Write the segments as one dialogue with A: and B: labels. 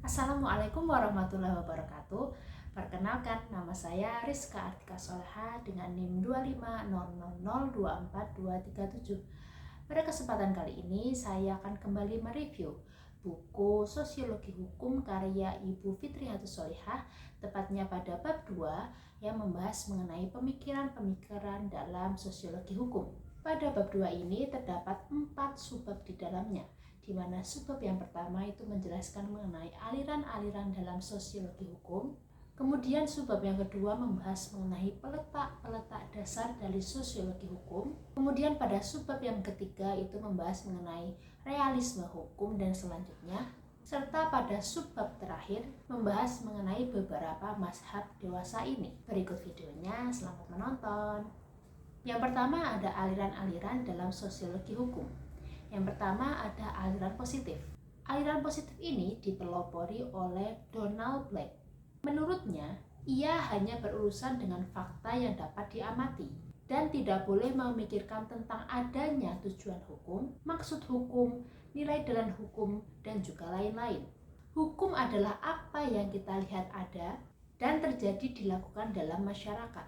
A: Assalamualaikum warahmatullahi wabarakatuh. Perkenalkan, nama saya Rizka Artika Soleha dengan NIM 25000242237. Pada kesempatan kali ini, saya akan kembali mereview buku Sosiologi Hukum karya Ibu Fitriyatus Solihah, tepatnya pada bab 2 yang membahas mengenai pemikiran-pemikiran dalam sosiologi hukum. Pada bab 2 ini terdapat 4 subbab di dalamnya, di mana subbab yang pertama itu menjelaskan mengenai aliran-aliran dalam sosiologi hukum. Kemudian subbab yang kedua membahas mengenai peletak-peletak dasar dari sosiologi hukum. Kemudian pada subbab yang ketiga itu membahas mengenai realisme hukum dan selanjutnya. Serta pada subbab terakhir membahas mengenai beberapa mazhab dewasa ini. Berikut videonya, selamat menonton. Yang pertama ada aliran-aliran dalam sosiologi hukum. Yang pertama ada aliran positif. Aliran positif ini dipelopori oleh Donald Black. Menurutnya, ia hanya berurusan dengan fakta yang dapat diamati dan tidak boleh memikirkan tentang adanya tujuan hukum, maksud hukum, nilai dalam hukum, dan juga lain-lain. Hukum adalah apa yang kita lihat ada dan terjadi dilakukan dalam masyarakat.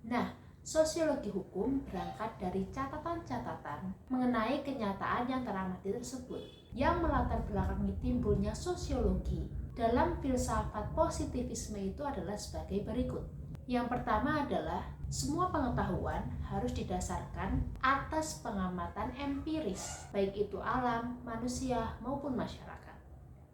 A: Nah, sosiologi hukum berangkat dari catatan-catatan mengenai kenyataan yang teramati tersebut, yang melatar belakangi timbulnya sosiologi dalam filsafat positivisme itu adalah sebagai berikut. Yang pertama adalah semua pengetahuan harus didasarkan atas pengamatan empiris, baik itu alam, manusia, maupun masyarakat.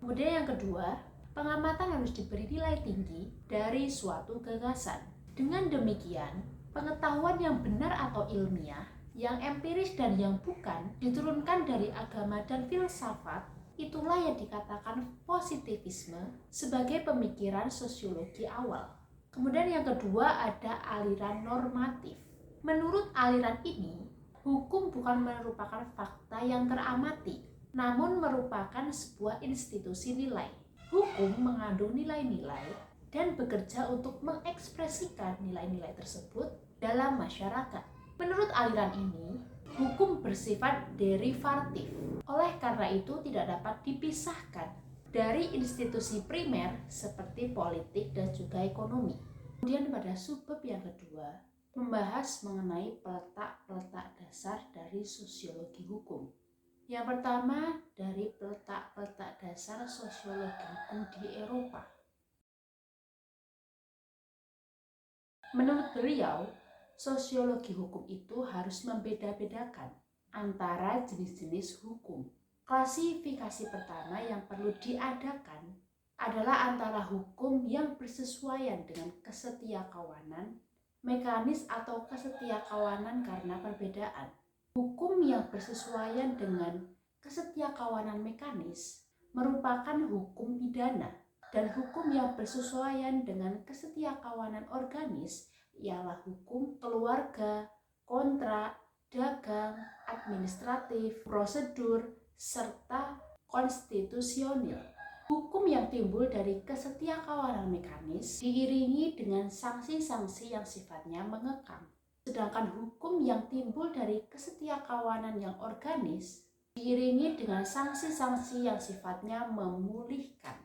A: Kemudian yang kedua, pengamatan harus diberi nilai tinggi dari suatu gagasan. Dengan demikian, pengetahuan yang benar atau ilmiah, yang empiris dan yang bukan, diturunkan dari agama dan filsafat. Itulah yang dikatakan positivisme sebagai pemikiran sosiologi awal. Kemudian yang kedua ada aliran normatif. Menurut aliran ini, hukum bukan merupakan fakta yang teramati, namun merupakan sebuah institusi nilai. Hukum mengandung nilai-nilai dan bekerja untuk mengekspresikan nilai-nilai tersebut dalam masyarakat. Menurut aliran ini, hukum bersifat derivatif. Oleh karena itu tidak dapat dipisahkan dari institusi primer seperti politik dan juga ekonomi. Kemudian pada subbab yang kedua membahas mengenai peletak-peletak dasar dari sosiologi hukum. Yang pertama dari peletak-peletak dasar sosiologi hukum di Eropa. Menurut beliau, sosiologi hukum itu harus membeda-bedakan antara jenis-jenis hukum. Klasifikasi pertama yang perlu diadakan adalah antara hukum yang bersesuaian dengan kesetiakawanan, mekanis atau kesetiakawanan karena perbedaan. Hukum yang bersesuaian dengan kesetiakawanan mekanis merupakan hukum pidana, dan hukum yang bersesuaian dengan kesetiakawanan organis ialah hukum keluarga, kontrak, dagang, administratif, prosedur, serta konstitusional. Hukum yang timbul dari kesetiakawanan mekanis diiringi dengan sanksi-sanksi yang sifatnya mengekang. Sedangkan hukum yang timbul dari kesetiakawanan yang organis diiringi dengan sanksi-sanksi yang sifatnya memulihkan.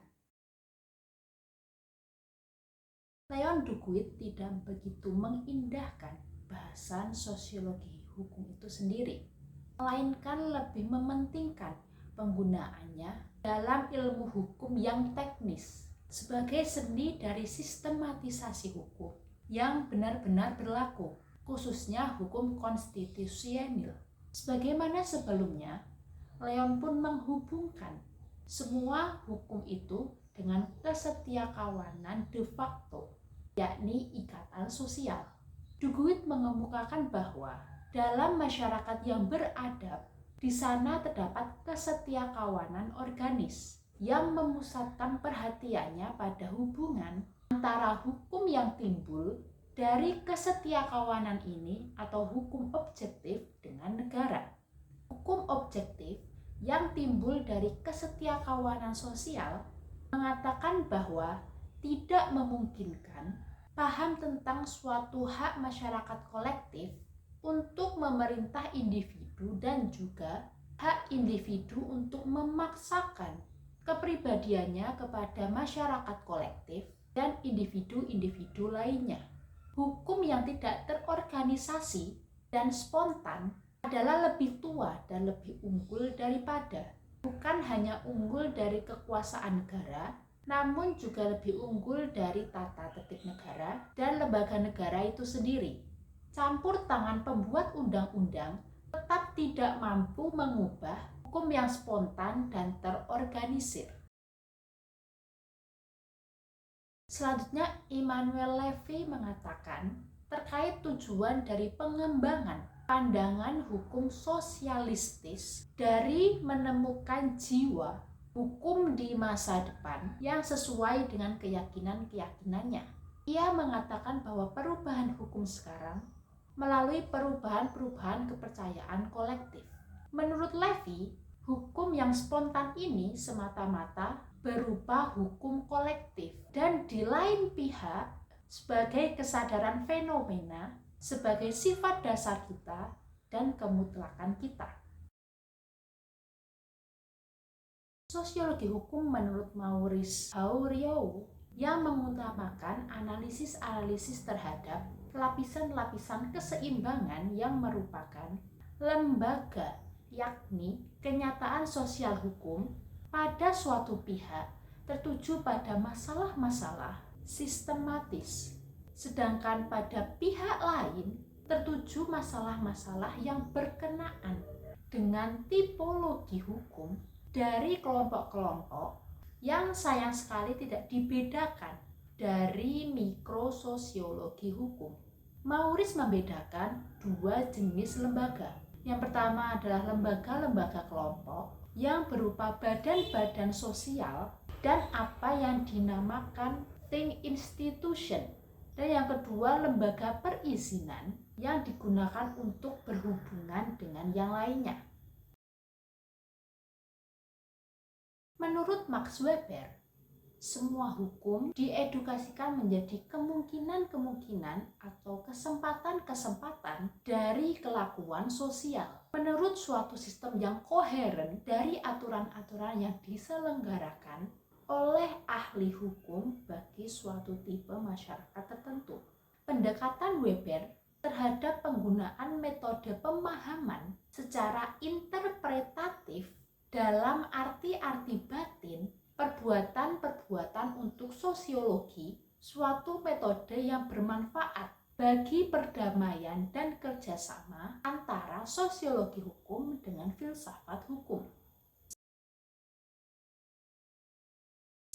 A: Leon Duguid tidak begitu mengindahkan bahasan sosiologi hukum itu sendiri, melainkan lebih mementingkan penggunaannya dalam ilmu hukum yang teknis sebagai seni dari sistematisasi hukum yang benar-benar berlaku, khususnya hukum konstitusional. Sebagaimana sebelumnya, Leon pun menghubungkan semua hukum itu dengan kesetiakawanan de facto, yakni ikatan sosial. Duguid mengemukakan bahwa dalam masyarakat yang beradab, di sana terdapat kesetiakawanan organis yang memusatkan perhatiannya pada hubungan antara hukum yang timbul dari kesetiakawanan ini atau hukum objektif dengan negara. Hukum objektif yang timbul dari kesetiakawanan sosial mengatakan bahwa tidak memungkinkan paham tentang suatu hak masyarakat kolektif untuk memerintah individu dan juga hak individu untuk memaksakan kepribadiannya kepada masyarakat kolektif, dan individu-individu lainnya. Hukum yang tidak terorganisasi dan spontan adalah lebih tua dan lebih unggul daripada, bukan hanya unggul dari kekuasaan negara, namun juga lebih unggul dari tata tertib negara dan lembaga negara itu sendiri. Campur tangan pembuat undang-undang tetap tidak mampu mengubah hukum yang spontan dan terorganisir. Selanjutnya, Emmanuel Levy mengatakan terkait tujuan dari pengembangan pandangan hukum sosialistis dari menemukan jiwa hukum di masa depan yang sesuai dengan keyakinan-keyakinannya. Ia mengatakan bahwa perubahan hukum sekarang melalui perubahan-perubahan kepercayaan kolektif. Menurut Levy, hukum yang spontan ini semata-mata berupa hukum kolektif dan di lain pihak sebagai kesadaran fenomena, sebagai sifat dasar kita dan kemutlakan kita. Sosiologi hukum menurut Maurice Haureau yang mengutamakan analisis-analisis terhadap lapisan-lapisan keseimbangan yang merupakan lembaga, yakni kenyataan sosial hukum pada suatu pihak tertuju pada masalah-masalah sistematis, sedangkan pada pihak lain tertuju masalah-masalah yang berkenaan dengan tipologi hukum dari kelompok-kelompok yang sayang sekali tidak dibedakan dari mikrososiologi hukum. Maurice membedakan dua jenis lembaga. Yang pertama adalah lembaga-lembaga kelompok yang berupa badan-badan sosial dan apa yang dinamakan think institution. Dan yang kedua, lembaga perizinan yang digunakan untuk berhubungan dengan yang lainnya. Menurut Max Weber, semua hukum diedukasikan menjadi kemungkinan-kemungkinan atau kesempatan-kesempatan dari kelakuan sosial. Menurut suatu sistem yang koheren dari aturan-aturan yang diselenggarakan oleh ahli hukum bagi suatu tipe masyarakat tertentu. Pendekatan Weber terhadap penggunaan metode pemahaman secara interpretatif dalam arti-arti batin perbuatan-perbuatan untuk sosiologi, suatu metode yang bermanfaat bagi perdamaian dan kerjasama antara sosiologi hukum dengan filsafat hukum.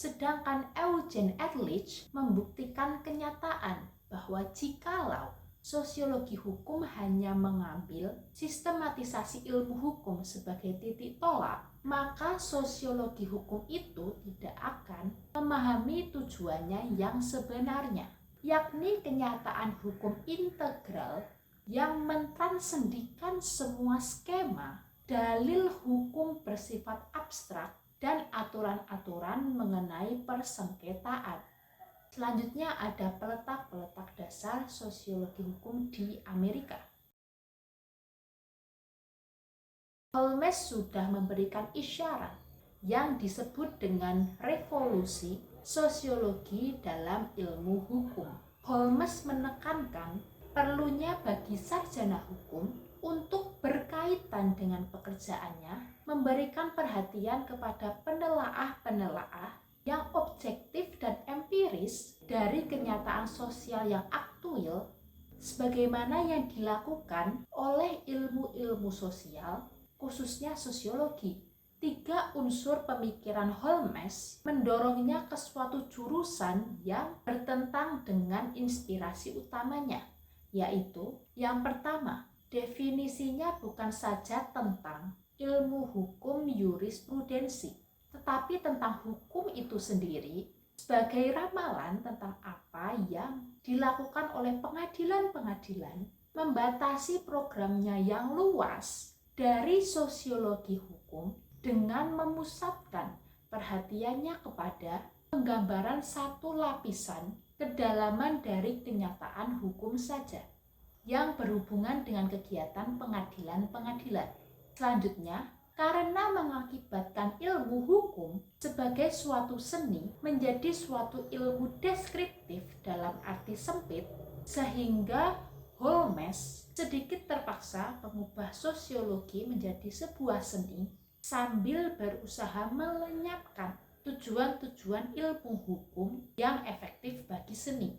A: Sedangkan Eugene Ehrlich membuktikan kenyataan bahwa jikalau sosiologi hukum hanya mengambil sistematisasi ilmu hukum sebagai titik tolak, maka sosiologi hukum itu tidak akan memahami tujuannya yang sebenarnya, yakni kenyataan hukum integral yang mentransendikan semua skema, dalil hukum bersifat abstrak, dan aturan-aturan mengenai persengketaan. Selanjutnya ada peletak-peletak dasar sosiologi hukum di Amerika. Holmes sudah memberikan isyarat yang disebut dengan revolusi sosiologi dalam ilmu hukum. Holmes menekankan perlunya bagi sarjana hukum untuk berkaitan dengan pekerjaannya memberikan perhatian kepada penelaah-penelaah yang objektif dan empiris dari kenyataan sosial yang aktual sebagaimana yang dilakukan oleh ilmu-ilmu sosial, khususnya sosiologi. 3 unsur pemikiran Holmes mendorongnya ke suatu jurusan yang bertentang dengan inspirasi utamanya, yaitu yang pertama, definisinya bukan saja tentang ilmu hukum jurisprudensi, tetapi tentang hukum itu sendiri sebagai ramalan tentang apa yang dilakukan oleh pengadilan-pengadilan, membatasi programnya yang luas dari sosiologi hukum dengan memusatkan perhatiannya kepada penggambaran satu lapisan kedalaman dari kenyataan hukum saja yang berhubungan dengan kegiatan pengadilan-pengadilan. Selanjutnya, karena mengakibatkan ilmu hukum sebagai suatu seni menjadi suatu ilmu deskriptif dalam arti sempit, sehingga Holmes sedikit terpaksa mengubah sosiologi menjadi sebuah seni sambil berusaha melenyapkan tujuan-tujuan ilmu hukum yang efektif bagi seni.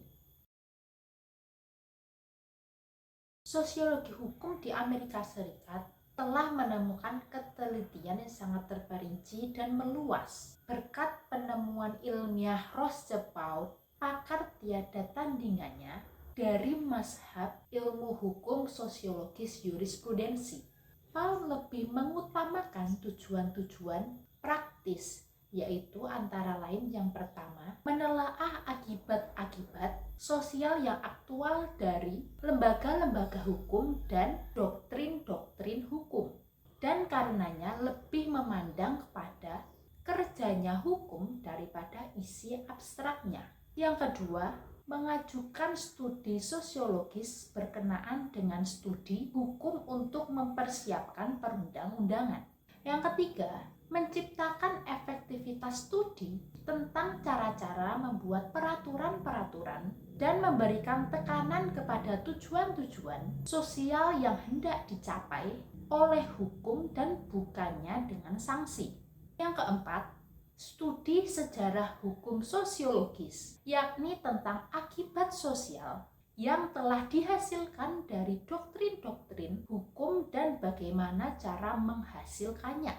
A: Sosiologi hukum di Amerika Serikat telah menemukan ketelitian yang sangat terperinci dan meluas. Berkat penemuan ilmiah Roosevelt, pakar tiada tandingannya dari mazhab ilmu hukum sosiologis jurisprudensi. Paul lebih mengutamakan tujuan-tujuan praktis, yaitu antara lain yang pertama, menelaah akibat-akibat sosial yang aktual dari lembaga-lembaga hukum dan doktrin-doktrin hukum, dan karenanya lebih memandang kepada kerjanya hukum daripada isi abstraknya. Yang kedua, mengajukan studi sosiologis berkenaan dengan studi hukum untuk mempersiapkan perundang-undangan. Yang ketiga, menciptakan efektivitas studi tentang cara-cara membuat peraturan-peraturan dan memberikan tekanan kepada tujuan-tujuan sosial yang hendak dicapai oleh hukum dan bukannya dengan sanksi. Yang keempat, studi sejarah hukum sosiologis, yakni tentang akibat sosial yang telah dihasilkan dari doktrin-doktrin hukum dan bagaimana cara menghasilkannya.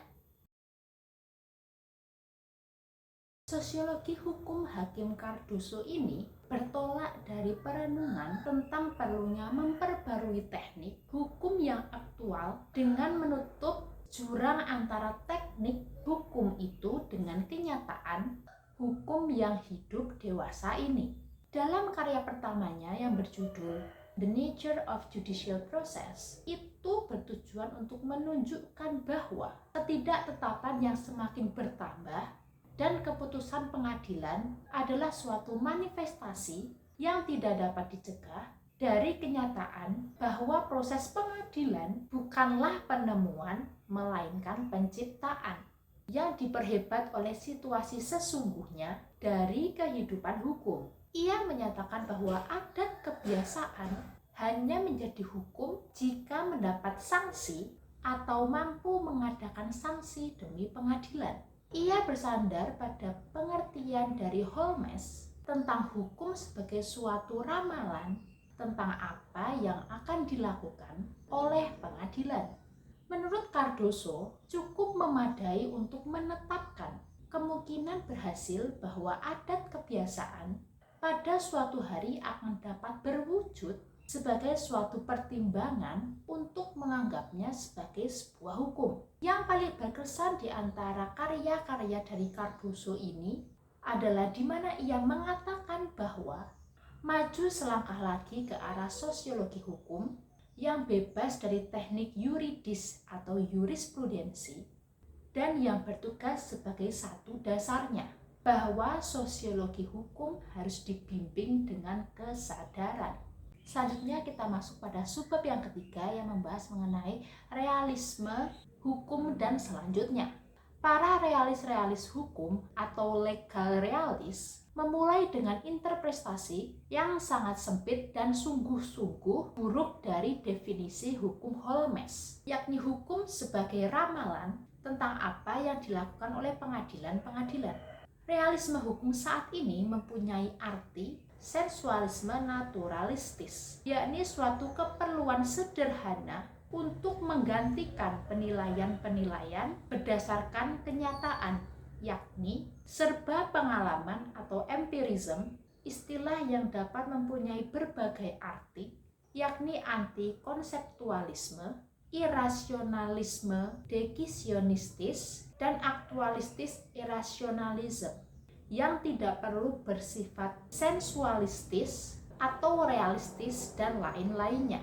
A: Sosiologi hukum Hakim Cardoso ini bertolak dari perenungan tentang perlunya memperbarui teknik hukum yang aktual dengan menutup jurang antara teknik hukum itu dengan kenyataan hukum yang hidup dewasa ini. Dalam karya pertamanya yang berjudul The Nature of Judicial Process, itu bertujuan untuk menunjukkan bahwa ketidaktetapan yang semakin bertambah dan keputusan pengadilan adalah suatu manifestasi yang tidak dapat dicegah dari kenyataan bahwa proses pengadilan bukanlah penemuan melainkan penciptaan yang diperhebat oleh situasi sesungguhnya dari kehidupan hukum. Ia menyatakan bahwa adat kebiasaan hanya menjadi hukum jika mendapat sanksi atau mampu mengadakan sanksi demi pengadilan. Ia bersandar pada pengertian dari Holmes tentang hukum sebagai suatu ramalan tentang apa yang akan dilakukan oleh pengadilan. Menurut Cardoso, cukup memadai untuk menetapkan kemungkinan berhasil bahwa adat kebiasaan pada suatu hari akan dapat berwujud sebagai suatu pertimbangan untuk menganggapnya sebagai sebuah hukum. Yang paling berkesan di antara karya-karya dari Cardoso ini adalah di mana ia mengatakan bahwa maju selangkah lagi ke arah sosiologi hukum yang bebas dari teknik yuridis atau jurisprudensi dan yang bertugas sebagai satu dasarnya, bahwa sosiologi hukum harus dibimbing dengan kesadaran. Selanjutnya kita masuk pada subbab yang ketiga yang membahas mengenai realisme hukum dan selanjutnya. Para realis-realis hukum atau legal realis memulai dengan interpretasi yang sangat sempit dan sungguh-sungguh buruk dari definisi hukum Holmes, yakni hukum sebagai ramalan tentang apa yang dilakukan oleh pengadilan-pengadilan. Realisme hukum saat ini mempunyai arti sensualisme naturalistis, yakni suatu keperluan sederhana untuk menggantikan penilaian-penilaian berdasarkan kenyataan, yakni serba pengalaman atau empirism, istilah yang dapat mempunyai berbagai arti, yakni anti-konseptualisme, irasionalisme dekisionistis, dan aktualistis irasionalisme yang tidak perlu bersifat sensualistis atau realistis dan lain-lainnya.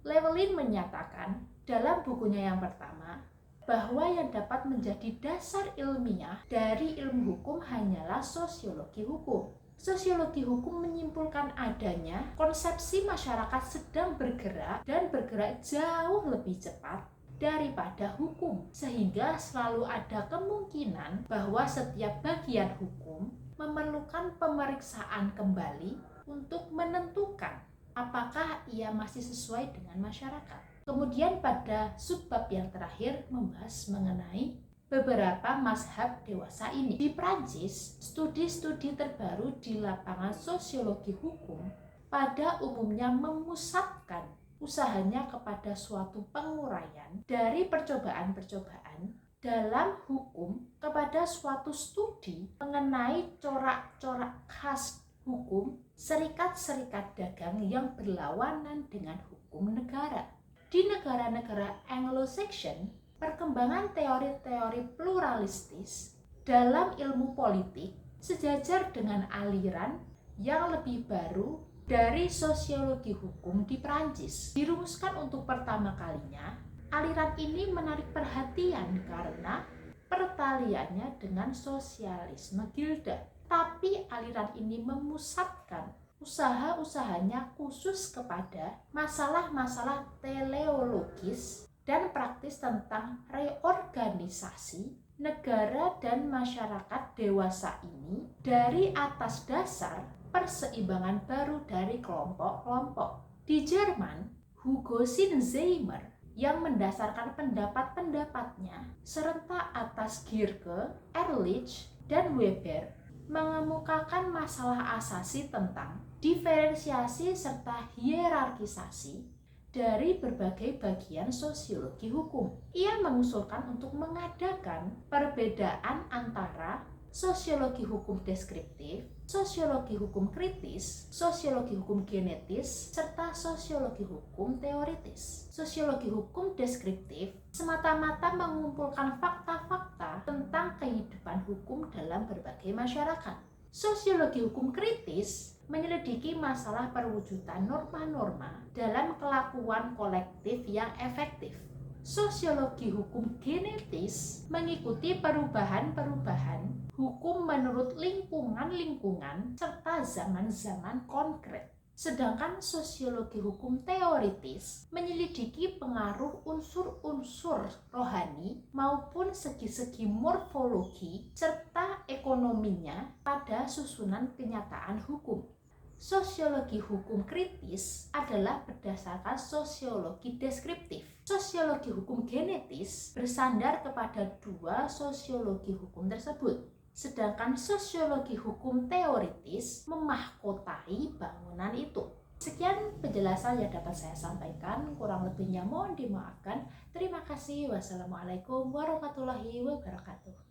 A: Llewellyn menyatakan dalam bukunya yang pertama bahwa yang dapat menjadi dasar ilmiah dari ilmu hukum hanyalah sosiologi hukum. Sosiologi hukum menyimpulkan adanya konsepsi masyarakat sedang bergerak dan bergerak jauh lebih cepat daripada hukum, sehingga selalu ada kemungkinan bahwa setiap bagian hukum memerlukan pemeriksaan kembali untuk menentukan apakah ia masih sesuai dengan masyarakat. Kemudian pada subbab yang terakhir membahas mengenai beberapa mazhab dewasa ini. Di Prancis, studi-studi terbaru di lapangan sosiologi hukum pada umumnya memusatkan usahanya kepada suatu penguraian dari percobaan-percobaan dalam hukum kepada suatu studi mengenai corak-corak khas hukum serikat-serikat dagang yang berlawanan dengan hukum negara. Di negara-negara Anglo-Saxon, perkembangan teori-teori pluralistis dalam ilmu politik sejajar dengan aliran yang lebih baru dari sosiologi hukum di Prancis. Dirumuskan untuk pertama kalinya, aliran ini menarik perhatian karena pertaliannya dengan sosialisme gilda. Tapi aliran ini memusatkan usaha-usahanya khusus kepada masalah-masalah teleologis dan praktis tentang reorganisasi negara dan masyarakat dewasa ini dari atas dasar perseimbangan baru dari kelompok-kelompok. Di Jerman, Hugo Sinzheimer yang mendasarkan pendapat-pendapatnya serentak atas Gierke, Ehrlich, dan Weber mengemukakan masalah asasi tentang diferensiasi serta hierarkisasi dari berbagai bagian sosiologi hukum. Ia mengusulkan untuk mengadakan perbedaan antara sosiologi hukum deskriptif, sosiologi hukum kritis, sosiologi hukum genetis, serta sosiologi hukum teoritis. Sosiologi hukum deskriptif semata-mata mengumpulkan fakta-fakta tentang kehidupan hukum dalam berbagai masyarakat. Sosiologi hukum kritis menyelidiki masalah perwujudan norma-norma dalam kelakuan kolektif yang efektif. Sosiologi hukum genetis mengikuti perubahan-perubahan hukum menurut lingkungan-lingkungan serta zaman-zaman konkret. Sedangkan sosiologi hukum teoritis menyelidiki pengaruh unsur-unsur rohani maupun segi-segi morfologi serta ekonominya pada susunan kenyataan hukum. Sosiologi hukum kritis adalah berdasarkan sosiologi deskriptif. Sosiologi hukum genetis bersandar kepada dua sosiologi hukum tersebut. Sedangkan sosiologi hukum teoritis memahkotai bangunan itu. Sekian penjelasan yang dapat saya sampaikan, kurang lebihnya mohon dimaafkan. Terima kasih. Wassalamualaikum warahmatullahi wabarakatuh.